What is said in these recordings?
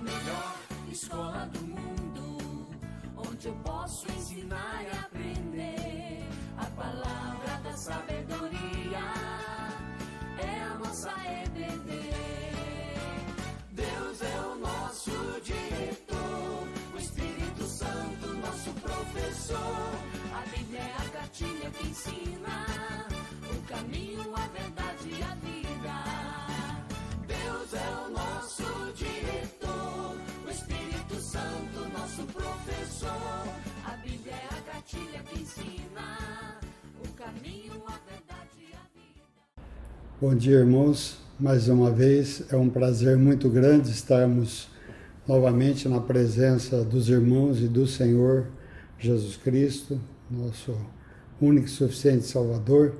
melhor escola do mundo, onde eu posso ensinar e aprender. A palavra da sabedoria é a nossa EBD. Deus é o nosso diretor, o Espírito Santo nosso professor. A Bíblia é a cartilha que ensina o caminho, a verdade e a vida. Deus é o nosso diretor, o Espírito Santo nosso professor. A Bíblia é a cartilha que ensina o caminho, a verdade e a vida. Bom dia, irmãos. Mais uma vez, é um prazer muito grande estarmos novamente na presença dos irmãos e do Senhor Jesus Cristo, nosso único e suficiente Salvador,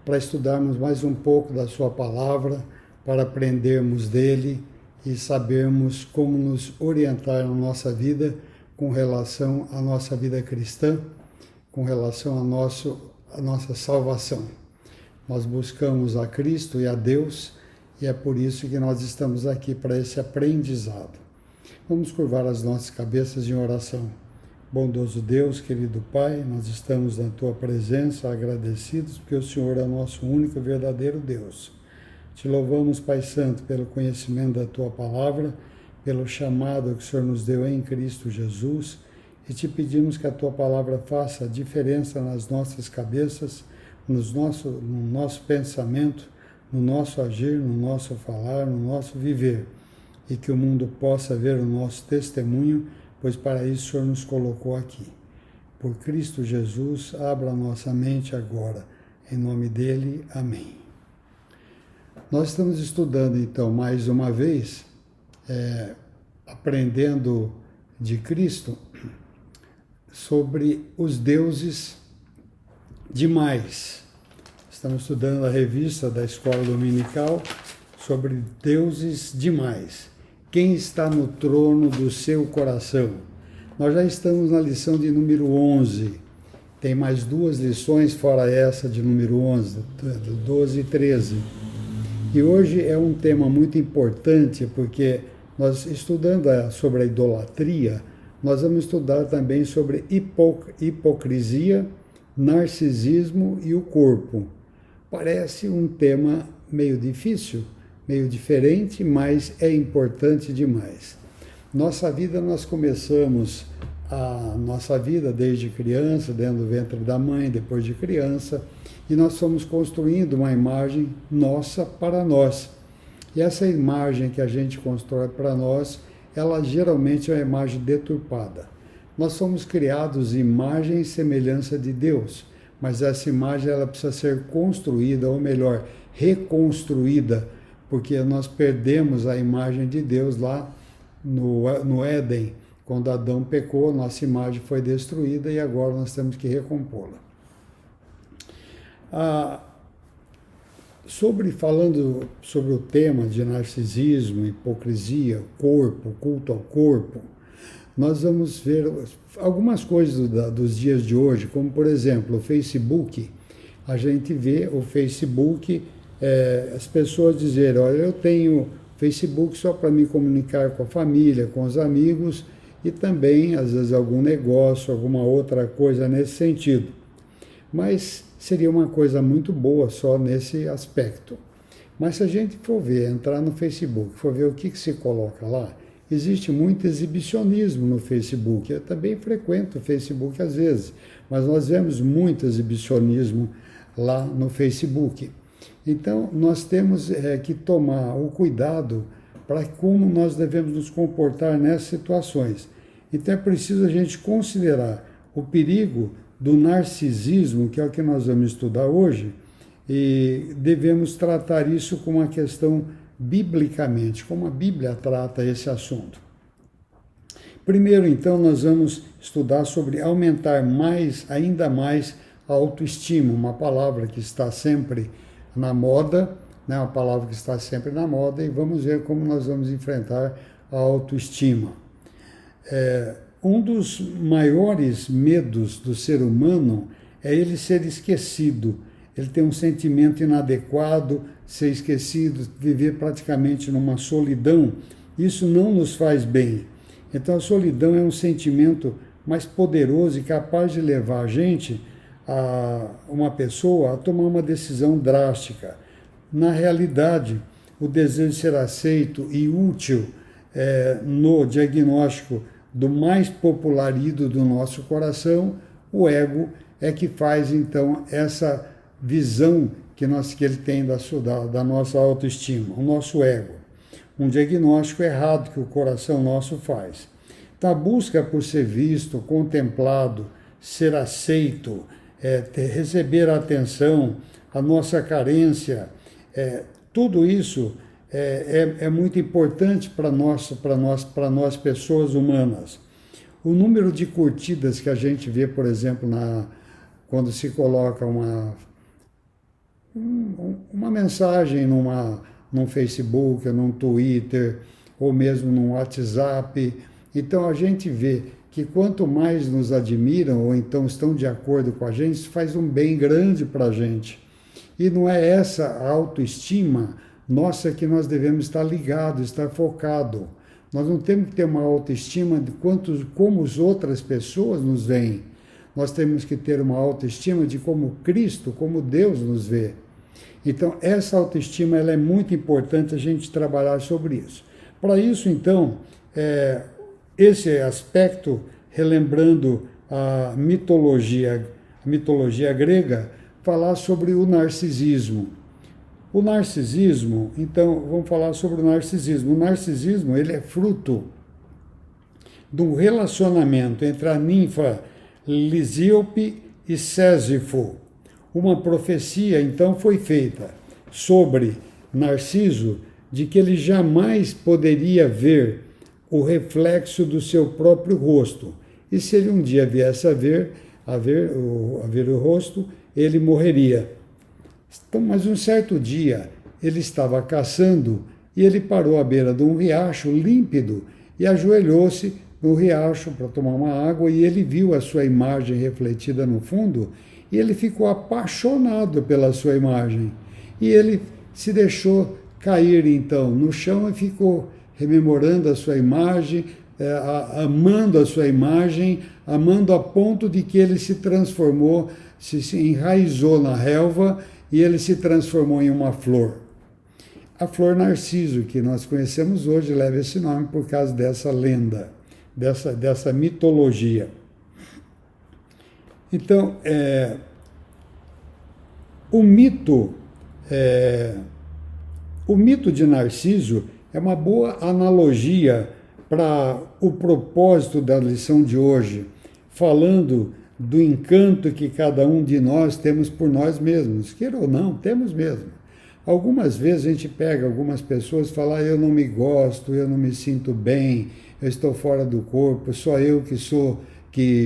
para estudarmos mais um pouco da sua palavra, para aprendermos dele e sabermos como nos orientar na nossa vida com relação à nossa vida cristã, com relação à nossa salvação. Nós buscamos a Cristo e a Deus, e é por isso que nós estamos aqui, para esse aprendizado. Vamos curvar as nossas cabeças em oração. Bondoso Deus, querido Pai, nós estamos na Tua presença agradecidos, porque o Senhor é o nosso único e verdadeiro Deus. Te louvamos, Pai Santo, pelo conhecimento da Tua palavra, pelo chamado que o Senhor nos deu em Cristo Jesus, e te pedimos que a Tua palavra faça a diferença nas nossas cabeças, no nosso pensamento, no nosso agir, no nosso falar, no nosso viver, e que o mundo possa ver o nosso testemunho, pois para isso o Senhor nos colocou aqui. Por Cristo Jesus, abra a nossa mente agora. Em nome dele, amém. Nós estamos estudando, então, mais uma vez, aprendendo de Cristo sobre os deuses demais. Estamos estudando a revista da Escola Dominical sobre deuses demais. Quem está no trono do seu coração? Nós já estamos na lição de número 11. Tem mais duas lições fora essa de número 11, 12 e 13. E hoje é um tema muito importante, porque nós estudando sobre a idolatria, nós vamos estudar também sobre hipocrisia, narcisismo e o corpo. Parece um tema meio difícil, meio diferente, mas é importante demais. Nós começamos a nossa vida desde criança, dentro do ventre da mãe, depois de criança, e nós fomos construindo uma imagem nossa para nós. E essa imagem que a gente constrói para nós, ela geralmente é uma imagem deturpada. Nós somos criados em imagem e semelhança de Deus, mas essa imagem ela precisa ser construída, ou melhor, reconstruída, porque nós perdemos a imagem de Deus lá no Éden. Quando Adão pecou, nossa imagem foi destruída e agora nós temos que recompô-la. Falando sobre o tema de narcisismo, hipocrisia, corpo, culto ao corpo, nós vamos ver algumas coisas dos dias de hoje, como, por exemplo, o Facebook. A gente vê o Facebook, as pessoas dizerem, olha, eu tenho Facebook só para me comunicar com a família, com os amigos, e também, às vezes, algum negócio, alguma outra coisa nesse sentido. Mas seria uma coisa muito boa só nesse aspecto. Mas se a gente for ver, entrar no Facebook, for ver o que se coloca lá, existe muito exibicionismo no Facebook. Eu também frequento o Facebook às vezes, mas nós vemos muito exibicionismo lá no Facebook. Então, nós temos que tomar o cuidado para como nós devemos nos comportar nessas situações. Então, é preciso a gente considerar o perigo do narcisismo, que é o que nós vamos estudar hoje, e devemos tratar isso como uma questão biblicamente, como a Bíblia trata esse assunto. Primeiro, então, nós vamos estudar sobre aumentar ainda mais a autoestima, uma palavra que está sempre na moda, né? Uma palavra que está sempre na moda, e vamos ver como nós vamos enfrentar a autoestima. Um dos maiores medos do ser humano é ele ser esquecido, ele tem um sentimento inadequado, ser esquecido, viver praticamente numa solidão, Isso não nos faz bem. Então a solidão é um sentimento mais poderoso e capaz de levar a gente, uma pessoa, a tomar uma decisão drástica. Na realidade, o desejo de ser aceito e útil no diagnóstico do mais popular ídolo do nosso coração, o ego, é que faz então essa visão que ele tem da nossa autoestima, o nosso ego. Um diagnóstico errado que o coração nosso faz. Então, a busca por ser visto, contemplado, ser aceito, receber a atenção, a nossa carência, tudo isso é muito importante para nós pessoas humanas. O número de curtidas que a gente vê, por exemplo, quando se coloca uma mensagem num Facebook, num Twitter, ou mesmo num WhatsApp. Então a gente vê que quanto mais nos admiram, ou então estão de acordo com a gente, isso faz um bem grande para a gente. E não é essa autoestima nossa que nós devemos estar ligados, estar focado. Nós não temos que ter uma autoestima de como as outras pessoas nos veem. Nós temos que ter uma autoestima de como Cristo, como Deus nos vê. Então, essa autoestima ela é muito importante a gente trabalhar sobre isso. Para isso, então, esse aspecto, relembrando a mitologia grega, falar sobre o narcisismo. O narcisismo, então, vamos falar sobre o narcisismo. O narcisismo, ele é fruto de um relacionamento entre a ninfa Lisíope e Sésifo. Uma profecia, então, foi feita sobre Narciso, de que ele jamais poderia ver o reflexo do seu próprio rosto. E se ele um dia viesse a ver o rosto, ele morreria. Então, mas um certo dia, ele estava caçando e ele parou à beira de um riacho límpido e ajoelhou-se no riacho para tomar uma água e ele viu a sua imagem refletida no fundo e ele ficou apaixonado pela sua imagem. E ele se deixou cair, então, no chão e ficou rememorando a sua imagem, amando a sua imagem, amando a ponto de que ele se transformou, se enraizou na relva e ele se transformou em uma flor. A flor Narciso, que nós conhecemos hoje, leva esse nome por causa dessa lenda, dessa mitologia. Então, o mito de Narciso é uma boa analogia para o propósito da lição de hoje, falando do encanto que cada um de nós temos por nós mesmos. Queira ou não, temos mesmo. Algumas vezes a gente pega algumas pessoas e fala, eu não me gosto, eu não me sinto bem, eu estou fora do corpo, só eu que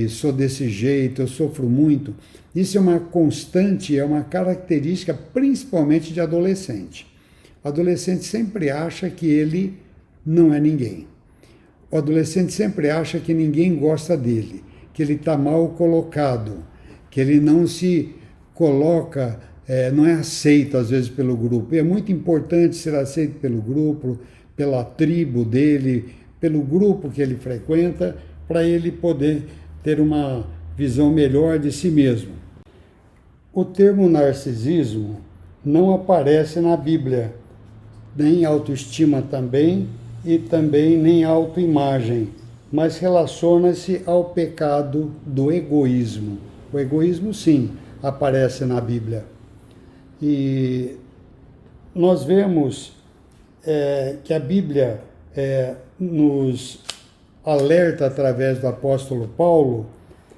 sou desse jeito, eu sofro muito. Isso é uma constante, é uma característica principalmente de adolescente. O adolescente sempre acha que ele não é ninguém. O adolescente sempre acha que ninguém gosta dele, que ele está mal colocado, que ele não se coloca, não é aceito às vezes pelo grupo. E é muito importante ser aceito pelo grupo, pela tribo dele, pelo grupo que ele frequenta, para ele poder ter uma visão melhor de si mesmo. O termo narcisismo não aparece na Bíblia, nem autoestima também, e também nem autoimagem, mas relaciona-se ao pecado do egoísmo. O egoísmo, sim, aparece na Bíblia. E nós vemos que a Bíblia nos alerta através do apóstolo Paulo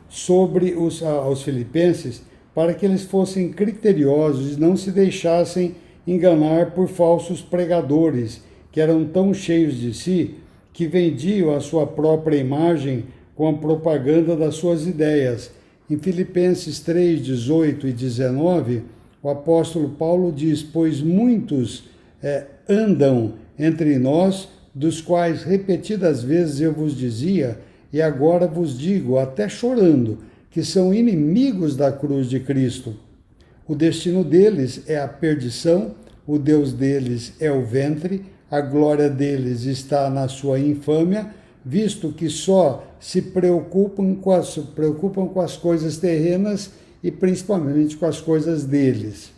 sobre aos filipenses para que eles fossem criteriosos e não se deixassem enganar por falsos pregadores que eram tão cheios de si que vendiam a sua própria imagem com a propaganda das suas ideias. Em Filipenses 3, 18 e 19, o apóstolo Paulo diz, pois muitos andam entre nós, dos quais repetidas vezes eu vos dizia, e agora vos digo, até chorando, que são inimigos da cruz de Cristo. O destino deles é a perdição, o Deus deles é o ventre, a glória deles está na sua infâmia, visto que só se preocupam com as coisas terrenas e principalmente com as coisas deles.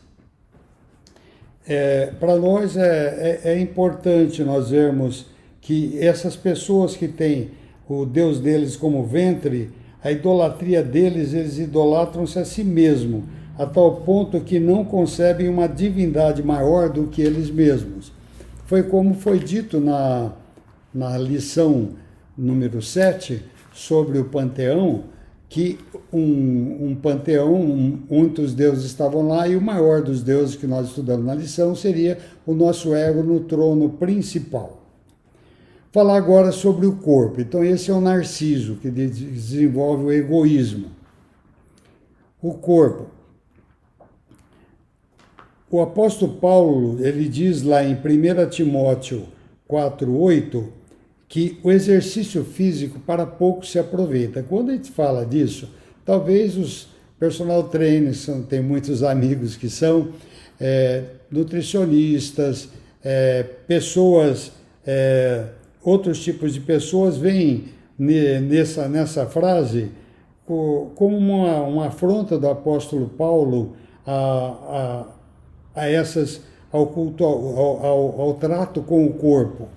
Para nós é importante nós vermos que essas pessoas que têm o Deus deles como ventre, a idolatria deles, eles idolatram-se a si mesmo, a tal ponto que não concebem uma divindade maior do que eles mesmos. Foi como foi dito na lição número 7, sobre o panteão, que um panteão, muitos deuses estavam lá, e o maior dos deuses que nós estudamos na lição seria o nosso ego no trono principal. Falar agora sobre o corpo. Então esse é o narciso, que desenvolve o egoísmo. O corpo. O apóstolo Paulo, ele diz lá em 1 Timóteo 4:8, que o exercício físico para pouco se aproveita. Quando a gente fala disso, talvez os personal trainers, tem muitos amigos que são nutricionistas, pessoas, outros tipos de pessoas veem nessa frase como uma afronta do apóstolo Paulo ao culto, ao trato com o corpo.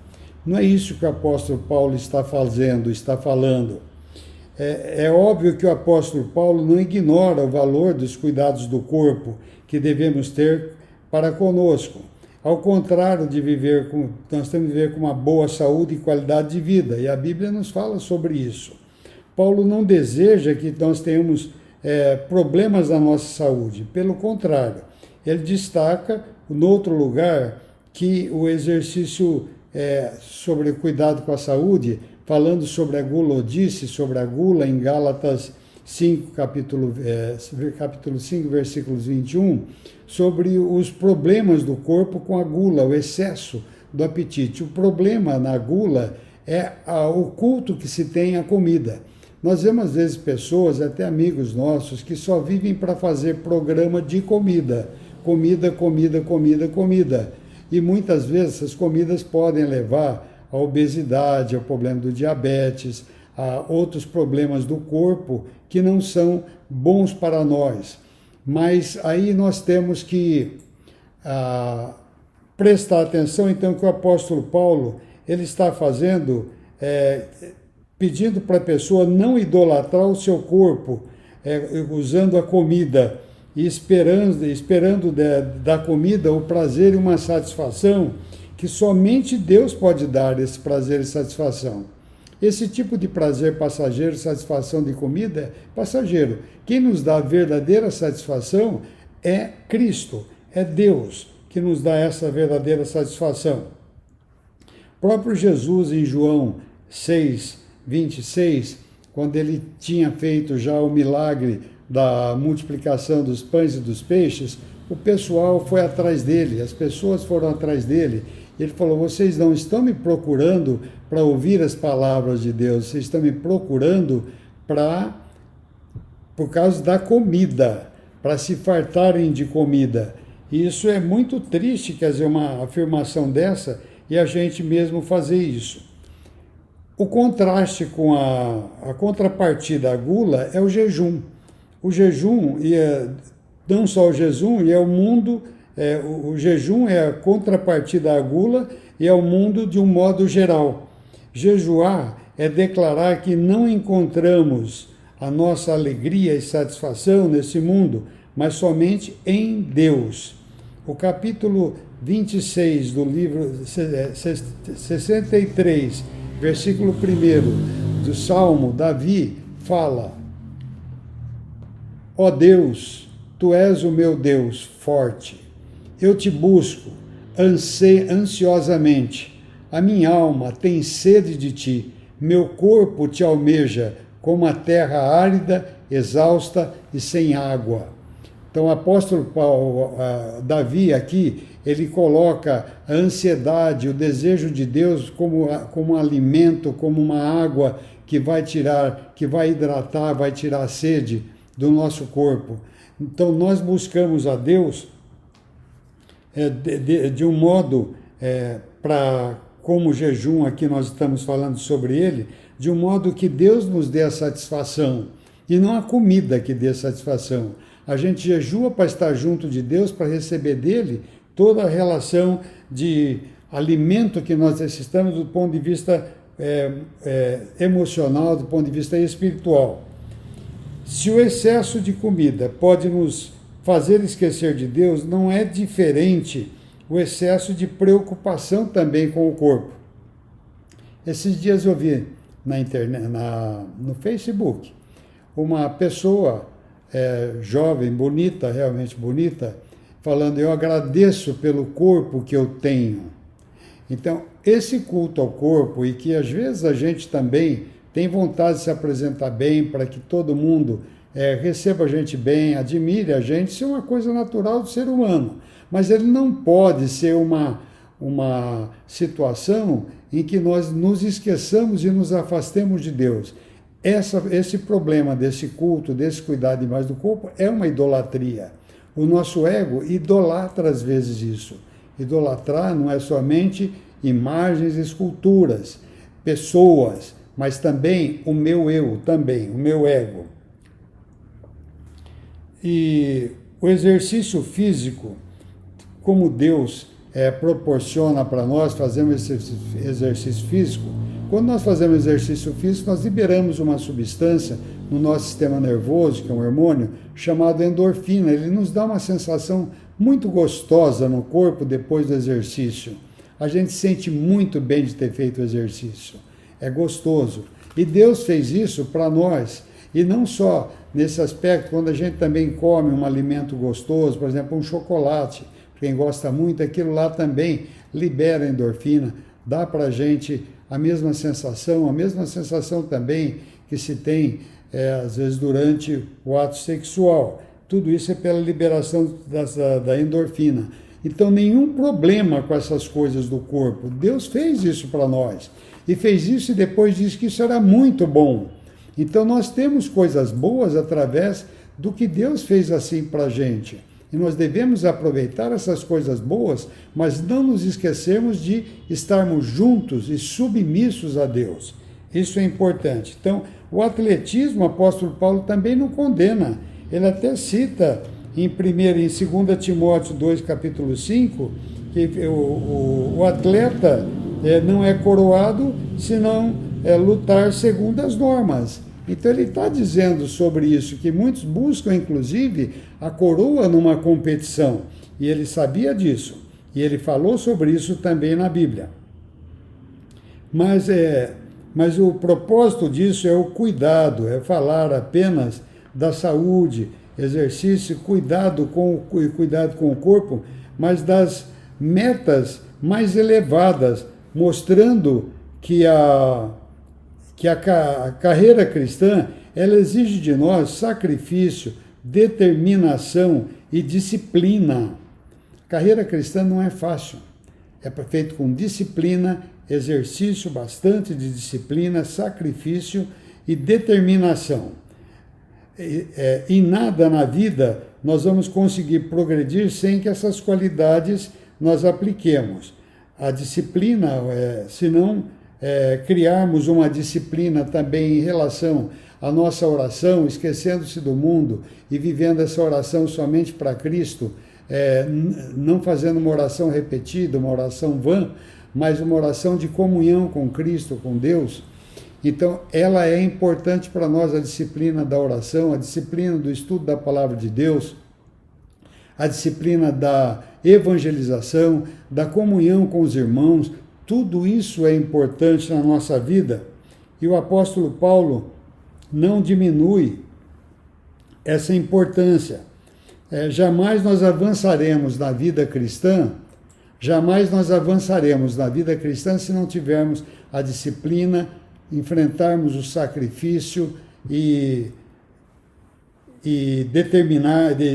Não é isso que o apóstolo Paulo está falando. É óbvio que o apóstolo Paulo não ignora o valor dos cuidados do corpo que devemos ter para conosco. Ao contrário de nós temos que viver com uma boa saúde e qualidade de vida, e a Bíblia nos fala sobre isso. Paulo não deseja que nós tenhamos problemas na nossa saúde, pelo contrário, ele destaca, no outro lugar, que o exercício sobre o cuidado com a saúde, falando sobre a gulodice, sobre a gula, em Gálatas 5, capítulo 5, versículos 21, sobre os problemas do corpo com a gula, o excesso do apetite. O problema na gula é o culto que se tem à comida. Nós vemos, às vezes, pessoas, até amigos nossos, que só vivem para fazer programa de comida. Comida, comida, comida, comida. E muitas vezes essas comidas podem levar à obesidade, ao problema do diabetes, a outros problemas do corpo que não são bons para nós. Mas aí nós temos que prestar atenção, então, que o apóstolo Paulo ele está fazendo, pedindo para a pessoa não idolatrar o seu corpo, usando a comida e esperando da comida o prazer e uma satisfação que somente Deus pode dar, esse prazer e satisfação. Esse tipo de prazer passageiro, satisfação de comida, é passageiro. Quem nos dá a verdadeira satisfação é Cristo, é Deus que nos dá essa verdadeira satisfação. O próprio Jesus, em João 6, 26, quando ele tinha feito já o milagre da multiplicação dos pães e dos peixes, o pessoal foi atrás dele, as pessoas foram atrás dele. Ele falou, vocês não estão me procurando para ouvir as palavras de Deus, vocês estão me procurando por causa da comida, para se fartarem de comida. E isso é muito triste, quer dizer, uma afirmação dessa, e a gente mesmo fazer isso. O contraste com a contrapartida à gula é o jejum. O jejum, não só o jejum, e é o mundo... o jejum é a contrapartida à gula e é o mundo de um modo geral. Jejuar é declarar que não encontramos a nossa alegria e satisfação nesse mundo, mas somente em Deus. O capítulo 26 do livro 63, versículo 1 do Salmo, Davi fala: ó Deus, tu és o meu Deus forte. Eu te busco ansiosamente. A minha alma tem sede de ti. Meu corpo te almeja como a terra árida, exausta e sem água. Então o apóstolo Davi aqui, ele coloca a ansiedade, o desejo de Deus como um alimento, como uma água que vai hidratar, vai tirar a sede do nosso corpo. Então nós buscamos a Deus de um modo como jejum, aqui nós estamos falando sobre ele, de um modo que Deus nos dê a satisfação, e não a comida que dê satisfação. A gente jejua para estar junto de Deus, para receber dele toda a relação de alimento que nós necessitamos do ponto de vista emocional, do ponto de vista espiritual. Se o excesso de comida pode nos fazer esquecer de Deus, não é diferente o excesso de preocupação também com o corpo. Esses dias eu vi na internet, no Facebook, uma pessoa jovem, bonita, realmente bonita, falando: eu agradeço pelo corpo que eu tenho. Então, esse culto ao corpo, e que às vezes a gente também tem vontade de se apresentar bem para que todo mundo receba a gente bem, admire a gente, isso é uma coisa natural do ser humano. Mas ele não pode ser uma situação em que nós nos esqueçamos e nos afastemos de Deus. Esse problema desse culto, desse cuidado demais do corpo, é uma idolatria. O nosso ego idolatra às vezes isso. Idolatrar não é somente imagens, esculturas, pessoas, mas também o meu eu, também, o meu ego. E o exercício físico, como Deus proporciona para nós, fazemos esse exercício físico. Quando nós fazemos exercício físico, nós liberamos uma substância no nosso sistema nervoso, que é um hormônio, chamado endorfina. Ele nos dá uma sensação muito gostosa no corpo depois do exercício. A gente sente muito bem de ter feito o exercício. É gostoso. E Deus fez isso para nós. E não só nesse aspecto, quando a gente também come um alimento gostoso, por exemplo, um chocolate, quem gosta muito, aquilo lá também libera endorfina, dá para a gente a mesma sensação também que se tem, às vezes, durante o ato sexual. Tudo isso é pela liberação da endorfina. Então, nenhum problema com essas coisas do corpo. Deus fez isso para nós. E fez isso e depois disse que isso era muito bom. Então, nós temos coisas boas através do que Deus fez assim para a gente. E nós devemos aproveitar essas coisas boas, mas não nos esquecermos de estarmos juntos e submissos a Deus. Isso é importante. Então, o atletismo, o apóstolo Paulo também não condena. Ele até cita em 2 Timóteo 2, capítulo 5, que o atleta não é coroado se não lutar segundo as normas. Então ele está dizendo sobre isso, que muitos buscam, inclusive, a coroa numa competição. E ele sabia disso. E ele falou sobre isso também na Bíblia. Mas o propósito disso é o cuidado, é falar apenas da saúde, exercício, cuidado com o corpo, mas das metas mais elevadas, mostrando que a carreira cristã, ela exige de nós sacrifício, determinação e disciplina. A carreira cristã não é fácil. É feito com disciplina, exercício, bastante de disciplina, sacrifício e determinação. Em nada na vida nós vamos conseguir progredir sem que essas qualidades nós apliquemos. A disciplina, se não criarmos uma disciplina também em relação à nossa oração, esquecendo-se do mundo e vivendo essa oração somente para Cristo, não fazendo uma oração repetida, uma oração vã, mas uma oração de comunhão com Cristo, com Deus. Então, ela é importante para nós, a disciplina da oração, a disciplina do estudo da palavra de Deus, a disciplina da evangelização, da comunhão com os irmãos. Tudo isso é importante na nossa vida. E o apóstolo Paulo não diminui essa importância. Jamais nós avançaremos na vida cristã, se não tivermos a disciplina, enfrentarmos o sacrifício e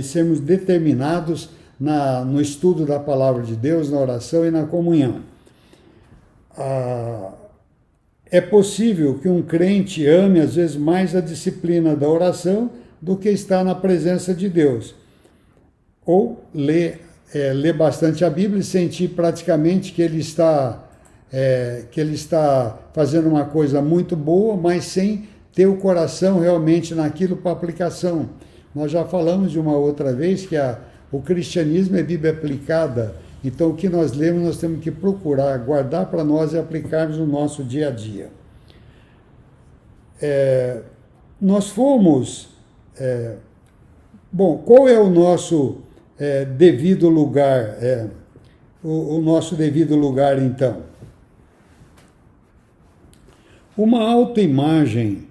sermos determinados no estudo da palavra de Deus, na oração e na comunhão. É possível que um crente ame, às vezes, mais a disciplina da oração do que estar na presença de Deus. Ou ler ler bastante a Bíblia e sentir praticamente que ele está fazendo uma coisa muito boa, mas sem ter o coração realmente naquilo para aplicação. Nós já falamos de uma outra vez que o cristianismo é Bíblia aplicada. Então, o que nós lemos, nós temos que procurar guardar para nós e aplicarmos no nosso dia a dia. Nós fomos... bom, qual é o nosso devido lugar? O nosso devido lugar, então? Uma autoimagem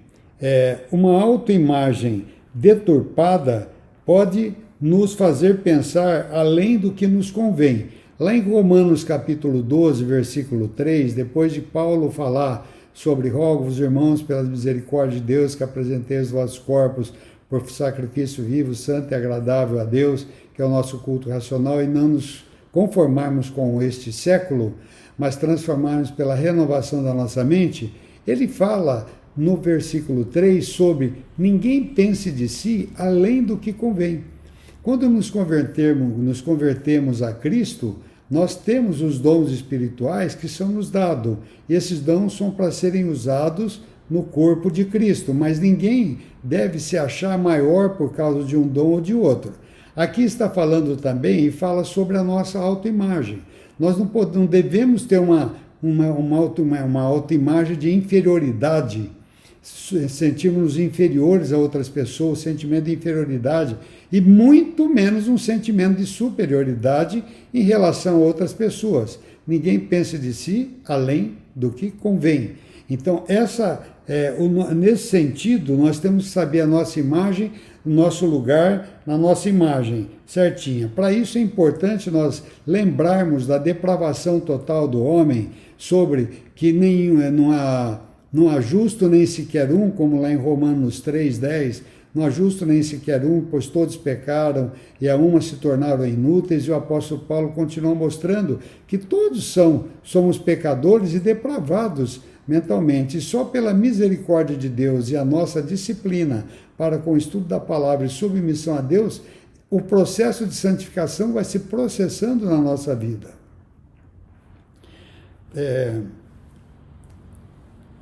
deturpada pode nos fazer pensar além do que nos convém. Lá em Romanos capítulo 12, versículo 3, depois de Paulo falar sobre rogo-vos, irmãos, pelas misericórdias de Deus, que apresenteis os vossos corpos por sacrifício vivo, santo e agradável a Deus, que é o nosso culto racional, e não nos conformarmos com este século, mas transformarmos pela renovação da nossa mente, ele fala no versículo 3 sobre ninguém pense de si além do que convém. Quando nos convertemos a Cristo, nós temos os dons espirituais que são nos dados. E esses dons são para serem usados no corpo de Cristo, mas ninguém deve se achar maior por causa de um dom ou de outro. Aqui está falando também e fala sobre a nossa autoimagem. Nós não devemos ter uma autoimagem de inferioridade, sentirmos inferiores a outras pessoas, sentimento de inferioridade, e muito menos um sentimento de superioridade em relação a outras pessoas. Ninguém pensa de si além do que convém. Então, nesse sentido, nós temos que saber a nossa imagem, o nosso lugar na nossa imagem, certinha. Para isso é importante nós lembrarmos da depravação total do homem, sobre que não há justo nem sequer um, como lá em Romanos 3,10, não há justo nem sequer um, pois todos pecaram e a uma se tornaram inúteis, e o apóstolo Paulo continua mostrando que todos somos pecadores e depravados mentalmente, e só pela misericórdia de Deus e a nossa disciplina para com o estudo da palavra e submissão a Deus, o processo de santificação vai se processando na nossa vida.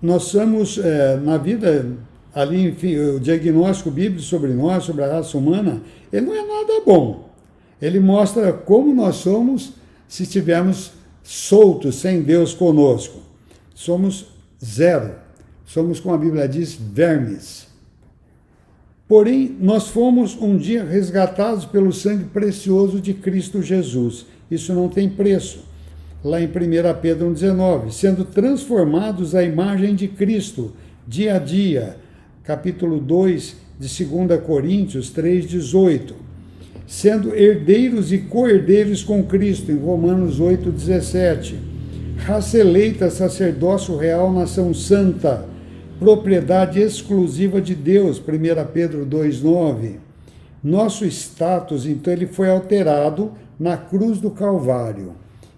Nós somos, na vida, ali, enfim, o diagnóstico bíblico sobre nós, sobre a raça humana, ele não é nada bom. Ele mostra como nós somos se estivermos soltos, sem Deus conosco. Somos zero. Somos, como a Bíblia diz, vermes. Porém, nós fomos um dia resgatados pelo sangue precioso de Cristo Jesus. Isso não tem preço. Lá em 1 Pedro 1,19, sendo transformados à imagem de Cristo, dia a dia. Capítulo 2 de 2 Coríntios 3,18. Sendo herdeiros e co-herdeiros com Cristo, em Romanos 8,17. Raça eleita, sacerdócio real, nação santa, propriedade exclusiva de Deus, 1 Pedro 2,9. Nosso status, então, ele foi alterado na cruz do Calvário.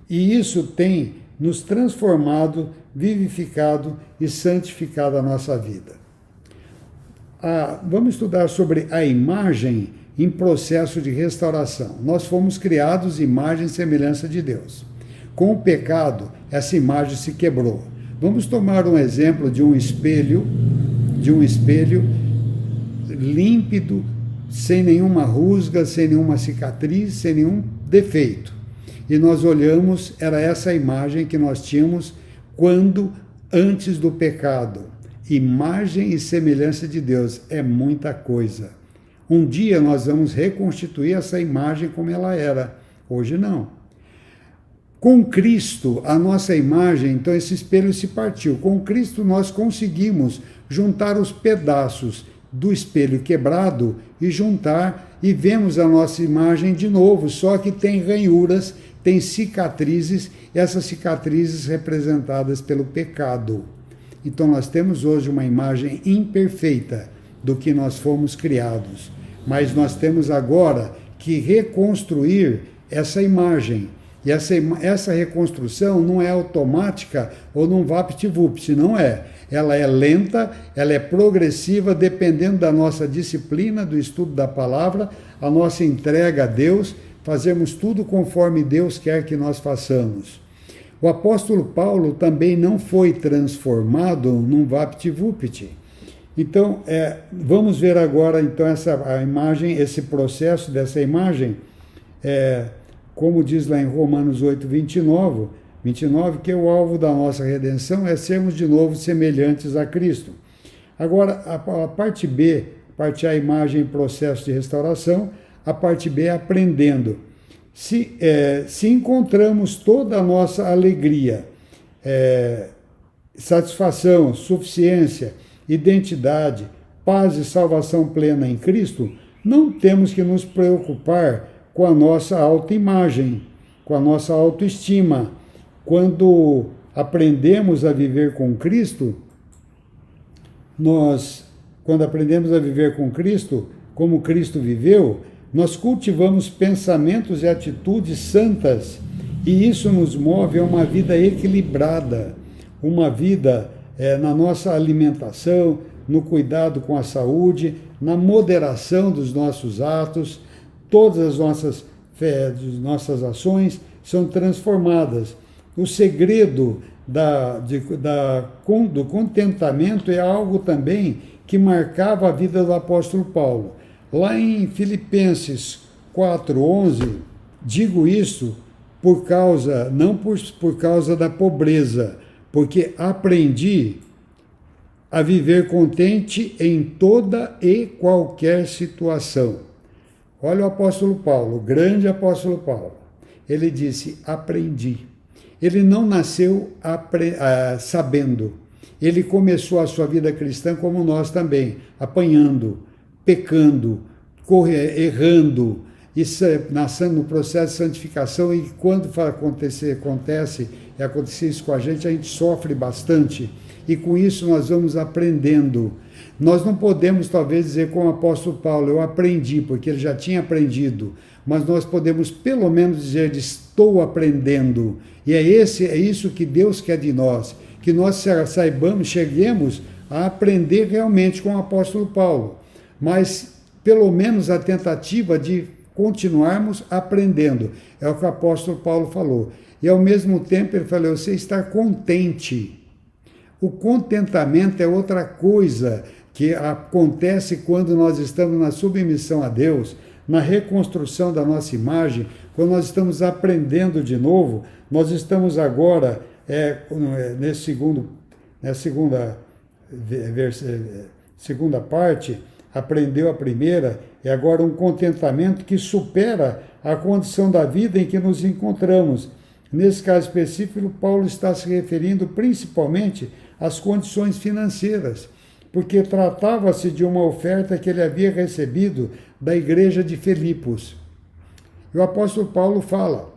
E isso tem nos transformado, vivificado e santificado a nossa vida. Vamos estudar sobre a imagem em processo de restauração. Nós fomos criados imagem e semelhança de Deus. Com o pecado, essa imagem se quebrou. Vamos tomar um exemplo de um espelho límpido, sem nenhuma rusga, sem nenhuma cicatriz, sem nenhum defeito. E nós olhamos, era essa imagem que nós tínhamos antes do pecado. Imagem e semelhança de Deus é muita coisa. Um dia nós vamos reconstituir essa imagem como ela era. Hoje não. Com Cristo, a nossa imagem, então esse espelho se partiu. Com Cristo nós conseguimos juntar os pedaços do espelho quebrado e juntar, e vemos a nossa imagem de novo, só que tem ranhuras, tem cicatrizes, essas cicatrizes representadas pelo pecado. Então nós temos hoje uma imagem imperfeita do que nós fomos criados, mas nós temos agora que reconstruir essa imagem. E essa reconstrução não é automática ou num vapt-vupt, não é. Ela é lenta, ela é progressiva, dependendo da nossa disciplina, do estudo da palavra, a nossa entrega a Deus, fazemos tudo conforme Deus quer que nós façamos. O apóstolo Paulo também não foi transformado num vapt-vupt. Então, vamos ver agora então a imagem, esse processo dessa imagem, como diz lá em Romanos 8, 29, que o alvo da nossa redenção é sermos de novo semelhantes a Cristo. Agora, a parte B, parte A, imagem, processo de restauração, a parte B, aprendendo. Se encontramos toda a nossa alegria, satisfação, suficiência, identidade, paz e salvação plena em Cristo, não temos que nos preocupar com a nossa autoimagem, com a nossa autoestima. Quando aprendemos a viver com Cristo, quando aprendemos a viver com Cristo, como Cristo viveu, nós cultivamos pensamentos e atitudes santas, e isso nos move a uma vida equilibrada, uma vida na nossa alimentação, no cuidado com a saúde, na moderação dos nossos atos. Todas as nossas ações são transformadas. O segredo do contentamento é algo também que marcava a vida do apóstolo Paulo. Lá em Filipenses 4:11, digo isso não por causa da pobreza, porque aprendi a viver contente em toda e qualquer situação. Olha o apóstolo Paulo, o grande apóstolo Paulo. Ele disse, aprendi. Ele não nasceu sabendo. Ele começou a sua vida cristã como nós também, apanhando, pecando, errando, nascendo no processo de santificação, e quando acontece isso com a gente sofre bastante, e com isso nós vamos aprendendo. Nós não podemos talvez dizer como o apóstolo Paulo, eu aprendi, porque ele já tinha aprendido, mas nós podemos pelo menos dizer, estou aprendendo, e é isso que Deus quer de nós, que nós cheguemos a aprender realmente com o apóstolo Paulo, mas pelo menos a tentativa de continuarmos aprendendo. É o que o apóstolo Paulo falou. E ao mesmo tempo ele falou, você está contente. O contentamento é outra coisa que acontece quando nós estamos na submissão a Deus, na reconstrução da nossa imagem, quando nós estamos aprendendo de novo. Nós estamos agora, na segunda parte, aprendeu a primeira, e agora um contentamento que supera a condição da vida em que nos encontramos. Nesse caso específico, Paulo está se referindo principalmente às condições financeiras, porque tratava-se de uma oferta que ele havia recebido da igreja de Filipos. E o apóstolo Paulo fala,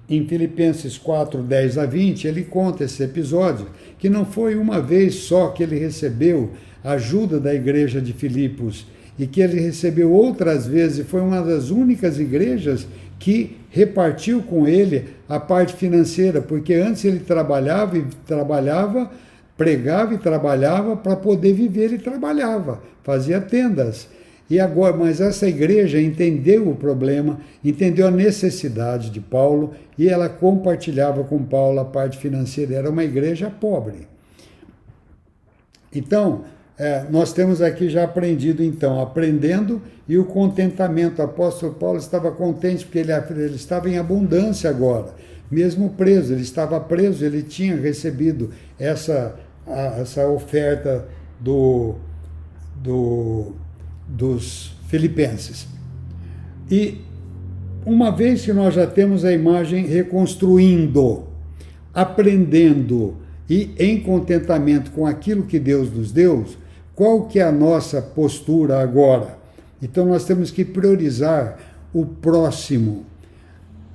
em Filipenses 4, 10 a 20, ele conta esse episódio, que não foi uma vez só que ele recebeu ajuda da igreja de Filipos, e que ele recebeu outras vezes, foi uma das únicas igrejas que repartiu com ele a parte financeira, porque antes ele pregava e trabalhava para poder viver, ele trabalhava, fazia tendas. E agora, mas essa igreja entendeu o problema, entendeu a necessidade de Paulo, e ela compartilhava com Paulo a parte financeira. Era uma igreja pobre. Então, nós temos aqui já aprendido, então, aprendendo, e o contentamento. O apóstolo Paulo estava contente porque ele estava em abundância agora, mesmo preso. Ele estava preso, ele tinha recebido essa oferta dos filipenses. E uma vez que nós já temos a imagem reconstruindo, aprendendo e em contentamento com aquilo que Deus nos deu, qual que é a nossa postura agora? Então nós temos que priorizar o próximo.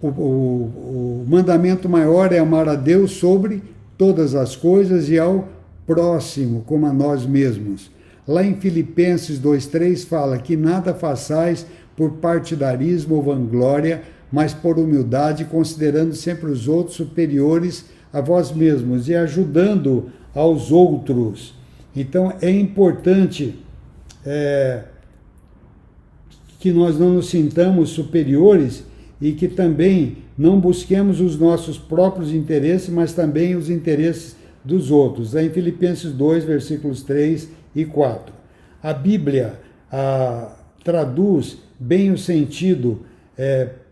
O mandamento maior é amar a Deus sobre todas as coisas e ao próximo como a nós mesmos. Lá em Filipenses 2,3 fala que nada façais por partidarismo ou vanglória, mas por humildade, considerando sempre os outros superiores a vós mesmos e ajudando aos outros. Então é importante que nós não nos sintamos superiores e que também não busquemos os nossos próprios interesses, mas também os interesses dos outros. Em Filipenses 2, versículos 3 e 4. A Bíblia traduz bem o sentido,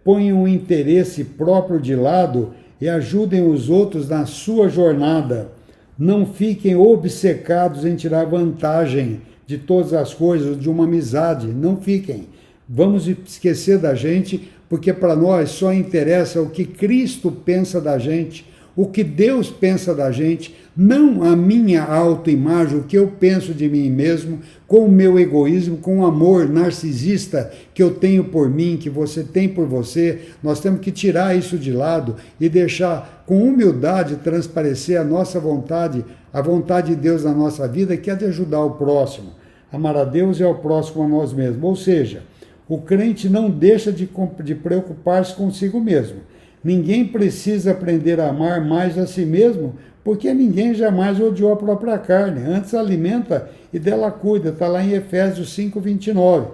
ponham o interesse próprio de lado e ajudem os outros na sua jornada. Não fiquem obcecados em tirar vantagem de todas as coisas, de uma amizade. Não fiquem. Vamos esquecer da gente, porque para nós só interessa o que Cristo pensa da gente, o que Deus pensa da gente, não a minha autoimagem, o que eu penso de mim mesmo, com o meu egoísmo, com o amor narcisista que eu tenho por mim, que você tem por você. Nós temos que tirar isso de lado e deixar com humildade transparecer a nossa vontade, a vontade de Deus na nossa vida, que é de ajudar o próximo. Amar a Deus e ao próximo a nós mesmos. Ou seja, o crente não deixa de preocupar-se consigo mesmo. Ninguém precisa aprender a amar mais a si mesmo, porque ninguém jamais odiou a própria carne. Antes alimenta e dela cuida. Está lá em Efésios 5:29.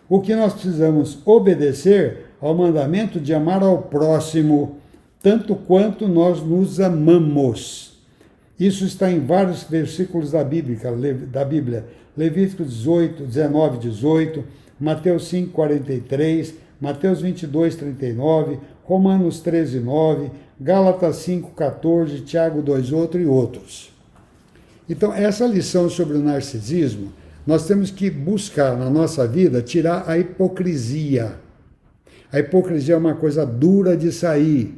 O que nós precisamos obedecer ao mandamento de amar ao próximo, tanto quanto nós nos amamos. Isso está em vários versículos da Bíblia. Levítico 19, 18, Mateus 5, 43, Mateus 22, 39, Romanos 13, 9, Gálatas 5, 14, Tiago 2, e outros. Então, essa lição sobre o narcisismo, nós temos que buscar na nossa vida tirar a hipocrisia. A hipocrisia é uma coisa dura de sair.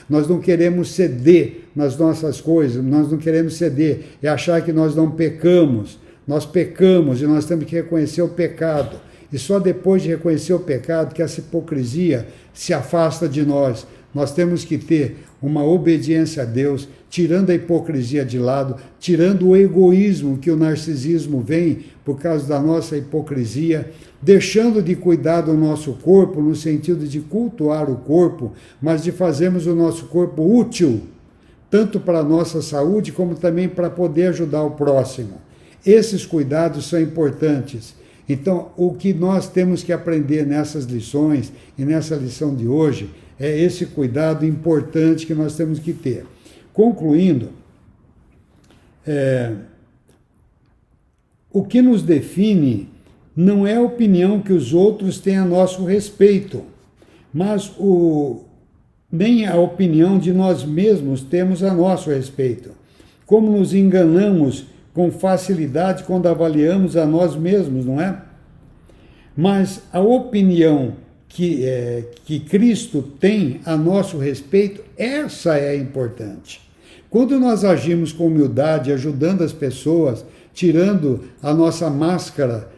Nós não queremos ceder nas nossas coisas, nós não queremos ceder e achar que nós não pecamos. Nós pecamos e nós temos que reconhecer o pecado. E só depois de reconhecer o pecado que essa hipocrisia se afasta de nós. Nós temos que ter uma obediência a Deus, tirando a hipocrisia de lado, tirando o egoísmo que o narcisismo vem por causa da nossa hipocrisia, deixando de cuidar do nosso corpo no sentido de cultuar o corpo, mas de fazermos o nosso corpo útil, tanto para a nossa saúde como também para poder ajudar o próximo. Esses cuidados são importantes. Então, o que nós temos que aprender nessas lições e nessa lição de hoje é esse cuidado importante que nós temos que ter. Concluindo, o que nos define não é a opinião que os outros têm a nosso respeito, mas nem a opinião de nós mesmos temos a nosso respeito. Como nos enganamos com facilidade quando avaliamos a nós mesmos, não é? Mas a opinião que Cristo tem a nosso respeito, essa é importante. Quando nós agimos com humildade, ajudando as pessoas, tirando a nossa máscara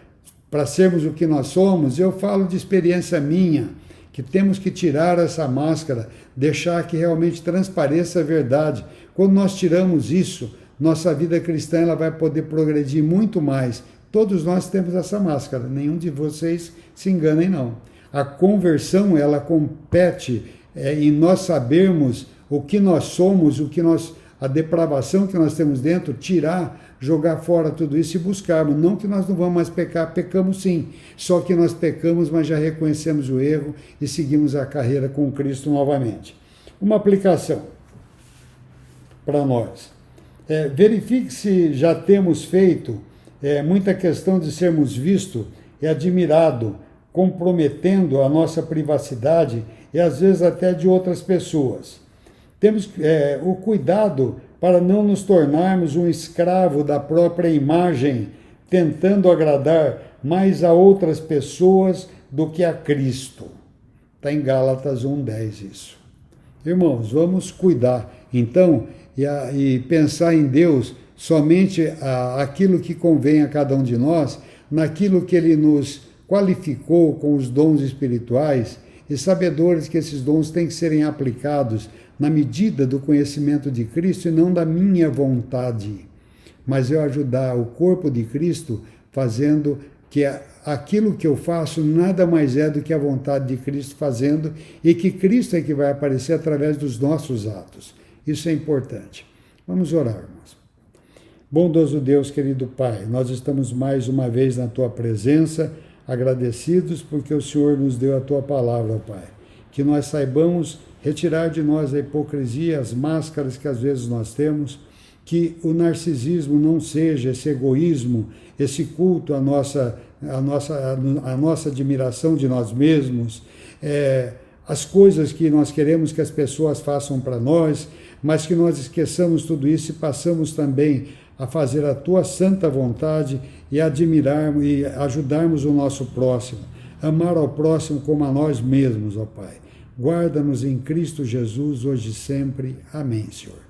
para sermos o que nós somos, eu falo de experiência minha, que temos que tirar essa máscara, deixar que realmente transpareça a verdade. Quando nós tiramos isso, nossa vida cristã ela vai poder progredir muito mais. Todos nós temos essa máscara, nenhum de vocês se enganem não. A conversão ela compete em nós sabermos o que nós somos, a depravação que nós temos dentro, tirar, jogar fora tudo isso e buscarmos. Não que nós não vamos mais pecar, pecamos sim, só que nós pecamos, mas já reconhecemos o erro e seguimos a carreira com Cristo novamente. Uma aplicação para nós. Verifique se já temos feito muita questão de sermos vistos e admirado, comprometendo a nossa privacidade e às vezes até de outras pessoas. Temos o cuidado para não nos tornarmos um escravo da própria imagem, tentando agradar mais a outras pessoas do que a Cristo. Está em Gálatas 1:10 isso. Irmãos, vamos cuidar, então, e pensar em Deus somente aquilo que convém a cada um de nós, naquilo que Ele nos qualificou com os dons espirituais e sabedores que esses dons têm que serem aplicados na medida do conhecimento de Cristo e não da minha vontade, mas eu ajudar o corpo de Cristo fazendo que aquilo que eu faço nada mais é do que a vontade de Cristo fazendo e que Cristo é que vai aparecer através dos nossos atos. Isso é importante. Vamos orar, irmãos. Bondoso Deus, querido Pai, nós estamos mais uma vez na Tua presença, agradecidos porque o Senhor nos deu a tua palavra, ó Pai. Que nós saibamos retirar de nós a hipocrisia, as máscaras que às vezes nós temos, que o narcisismo não seja esse egoísmo, esse culto à nossa admiração de nós mesmos, as coisas que nós queremos que as pessoas façam para nós, mas que nós esqueçamos tudo isso e passamos também a fazer a tua santa vontade e admirarmos e ajudarmos o nosso próximo, amar ao próximo como a nós mesmos, ó Pai. Guarda-nos em Cristo Jesus, hoje e sempre. Amém, Senhor.